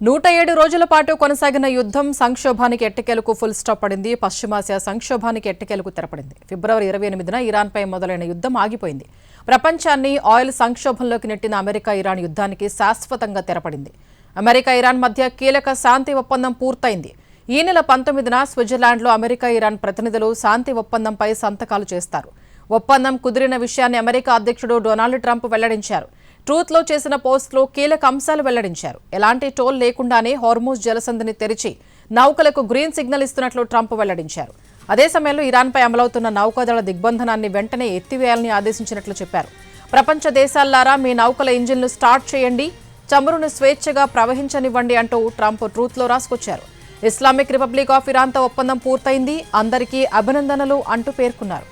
107 రోజుల పాటు కొనసాగిన యుద్ధం సంక్షోభానికి ఎట్టకేలకు ఫుల్ స్టాప్ పడింది. పశ్చిమాసియా సంక్షోభానికి ఎట్టకేలకు తెరపడింది. ఫిబ్రవరి 28న ఇరాన్పై మొదలైన యుద్ధం ఆగిపోయింది. ప్రపంచాన్ని ఆయిల్ సంక్షోభంలోకి నెట్టిన అమెరికా ఇరాన్ యుద్ధానికి శాశ్వతంగా తెరపడింది. అమెరికా ఇరాన్ మధ్య కీలక శాంతి ఒప్పందం పూర్తయింది. ఈ నెల 19న స్విట్జర్లాండ్లో అమెరికా ఇరాన్ ప్రతినిధులు శాంతి ఒప్పందంపై సంతకాలు చేస్తారు. ఒప్పందం కుదిరిన విషయాన్ని అమెరికా అధ్యక్షుడు డొనాల్డ్ ట్రంప్ వెల్లడించారు. ట్రూత్లో చేసిన పోస్టులో కీలక అంశాలు వెల్లడించారు. ఎలాంటి టోల్ లేకుండానే హార్మూజ్ జలసంధిని తెరిచి నౌకలకు గ్రీన్ సిగ్నల్ ఇస్తున్నట్లు ట్రంప్ వెల్లడించారు. అదే సమయంలో ఇరాన్పై అమలవుతున్న నౌకాదళ దిగ్బంధనాన్ని వెంటనే ఎత్తివేయాలని ఆదేశించినట్లు చెప్పారు. ప్రపంచ దేశాల్లారా మీ నౌకల ఇంజిన్లు స్టార్ట్ చేయండి, చమురును స్వేచ్ఛగా ప్రవహించనివ్వండి అంటూ ట్రంప్ ట్రూత్లో రాసుకొచ్చారు. ఇస్లామిక్ రిపబ్లిక్ ఆఫ్ ఇరాన్తో ఒప్పందం పూర్తయింది, అందరికీ అభినందనలు అంటూ పేర్కొన్నారు.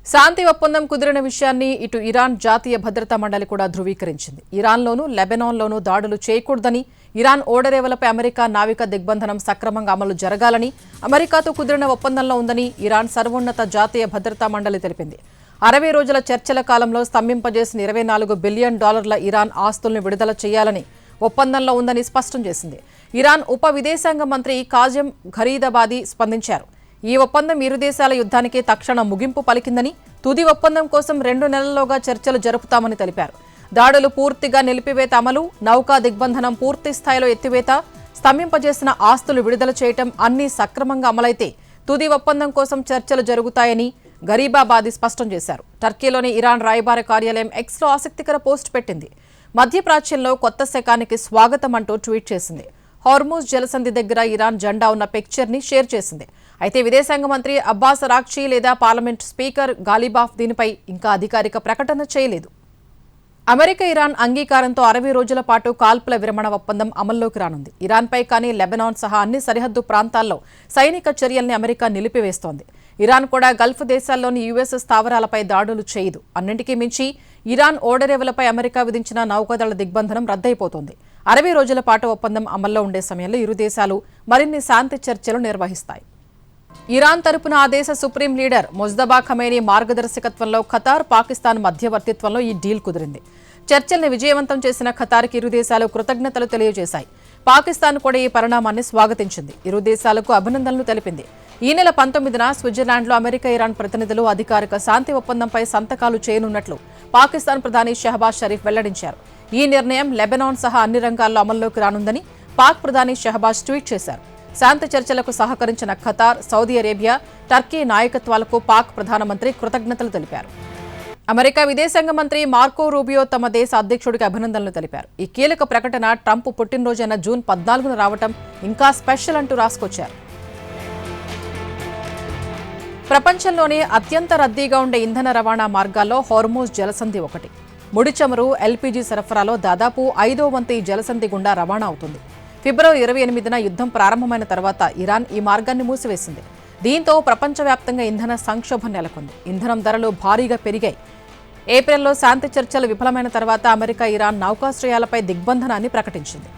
శాంతి ఒప్పందం కుదిరిన విషయాన్ని ఇటు ఇరాన్ జాతీయ భద్రతా మండలి కూడా ధృవీకరించింది. ఇరాన్లోనూ లెబనాన్లోనూ దాడులు చేయకూడదని, ఇరాన్ ఓడరేవులపై అమెరికా నావిక దిగ్బంధనం సక్రమంగా అమలు జరగాలని అమెరికాతో కుదిరిన ఒప్పందంలో ఉందని ఇరాన్ సర్వోన్నత జాతీయ భద్రతా మండలి తెలిపింది. 60 రోజుల చర్చల కాలంలో స్తంభింపజేసిన $24 బిలియన్ ఇరాన్ ఆస్తుల్ని విడుదల చేయాలని ఒప్పందంలో ఉందని స్పష్టం చేసింది. ఇరాన్ ఉప విదేశాంగ మంత్రి కాజిం ఘరీదాబాదీ స్పందించారు. ఈ ఒప్పందం ఇరు దేశాల యుద్ధానికి తక్షణ ముగింపు పలికిందని, తుది ఒప్పందం కోసం 2 నెలల్లోగా చర్చలు జరుపుతామని తెలిపారు. దాడులు పూర్తిగా నిలిపివేత అమలు, నౌకా దిగ్బంధనం పూర్తి స్థాయిలో ఎత్తివేత, స్తంభింపజేసిన ఆస్తులు విడుదల చేయటం అన్నీ సక్రమంగా అమలైతే తుది ఒప్పందం కోసం చర్చలు జరుగుతాయని ఘరీబాబాదీ స్పష్టం చేశారు. టర్కీలోని ఇరాన్ రాయబార కార్యాలయం ఎక్స్లో ఆసక్తికర పోస్ట్ పెట్టింది. మధ్యప్రాచ్యంలో కొత్త శకానికి స్వాగతం అంటూ ట్వీట్ చేసింది. హార్మూజ్ జలసంధి దగ్గర ఇరాన్ జెండా ఉన్న పిక్చర్ని షేర్ చేసింది. అయితే విదేశాంగ మంత్రి అబ్బాస్ అరాక్చీ లేదా పార్లమెంట్ స్పీకర్ గాలిబాఫ్ దీనిపై ఇంకా అధికారిక ప్రకటన చేయలేదు. అమెరికా ఇరాన్ అంగీకారంతో 60 రోజుల పాటు కాల్పుల విరమణ ఒప్పందం అమల్లోకి రానుంది. ఇరాన్పై కానీ లెబనాన్ సహా అన్ని సరిహద్దు ప్రాంతాల్లో సైనిక చర్యల్ని అమెరికా నిలిపివేస్తోంది. ఇరాన్ కూడా గల్ఫ్ దేశాల్లోని యుఎస్ స్థావరాలపై దాడులు చేయదు. అన్నింటికీ మించి ఇరాన్ ఓడరేవులపై అమెరికా విధించిన నౌకాదళ దిగ్బంధనం రద్దయిపోతోంది. 60 రోజుల పాటు ఒప్పందం అమల్లో ఉండే సమయంలో ఇరు దేశాలు మరిన్ని శాంతి చర్చలు నిర్వహిస్తాయి. ఇరాన్ తరపున ఆ దేశ సుప్రీం లీడర్ ముజ్తబా ఖమేనీ మార్గదర్శకత్వంలో ఖతార్, పాకిస్తాన్ మధ్యవర్తిత్వంలో ఈ డీల్ కుదిరింది. చర్చల్ని విజయవంతం చేసిన ఖతార్కి ఇరు దేశాలు కృతజ్ఞతలు తెలియజేశాయి. పాకిస్తాన్ కూడా ఈ పరిణామాన్ని స్వాగతించింది. ఇరు దేశాలకు అభినందనలు తెలిపింది. ఈ నెల 19న స్విట్జర్లాండ్లో అమెరికా ఇరాన్ ప్రతినిధులు అధికారిక శాంతి ఒప్పందంపై సంతకాలు చేయనున్నట్లు పాకిస్తాన్ ప్రధాని షహబాజ్ షరీఫ్ వెల్లడించారు. ఈ నిర్ణయం లెబనాన్ సహా అన్ని రంగాల్లో అమల్లోకి రానుందని పాక్ ప్రధాని షహబాజ్ ట్వీట్ చేశారు. శాంతి చర్చలకు సహకరించిన ఖతార్, సౌదీ అరేబియా, టర్కీ నాయకత్వాలకు పాక్ ప్రధానమంత్రి కృతజ్ఞతలు తెలిపారు. అమెరికా విదేశాంగ మంత్రి మార్కో రూబియో తమ దేశ అధ్యక్షుడికి అభినందనలు తెలిపారు. ఈ కీలక ప్రకటన ట్రంప్ పుట్టినరోజైన జూన్ 14న రావటం ఇంకా స్పెషల్ అంటూ రాసుకొచ్చారు. ప్రపంచంలోనే అత్యంత రద్దీగా ఉండే ఇంధన రవాణా మార్గాల్లో హార్మూజ్ జలసంధి ఒకటి. ముడి చమురు, ఎల్పీజీ సరఫరాలో దాదాపు 5వ వంతు ఈ జలసంధి గుండా రవాణా అవుతుంది. ఫిబ్రవరి 28న యుద్ధం ప్రారంభమైన తర్వాత ఇరాన్ ఈ మార్గాన్ని మూసివేసింది. దీంతో ప్రపంచవ్యాప్తంగా ఇంధన సంక్షోభం నెలకొంది. ఇంధనం ధరలు భారీగా పెరిగాయి. ఏప్రిల్లో శాంతి చర్చలు విఫలమైన తర్వాత అమెరికా ఇరాన్ నౌకాశ్రయాలపై దిగ్బంధనాన్ని ప్రకటించింది.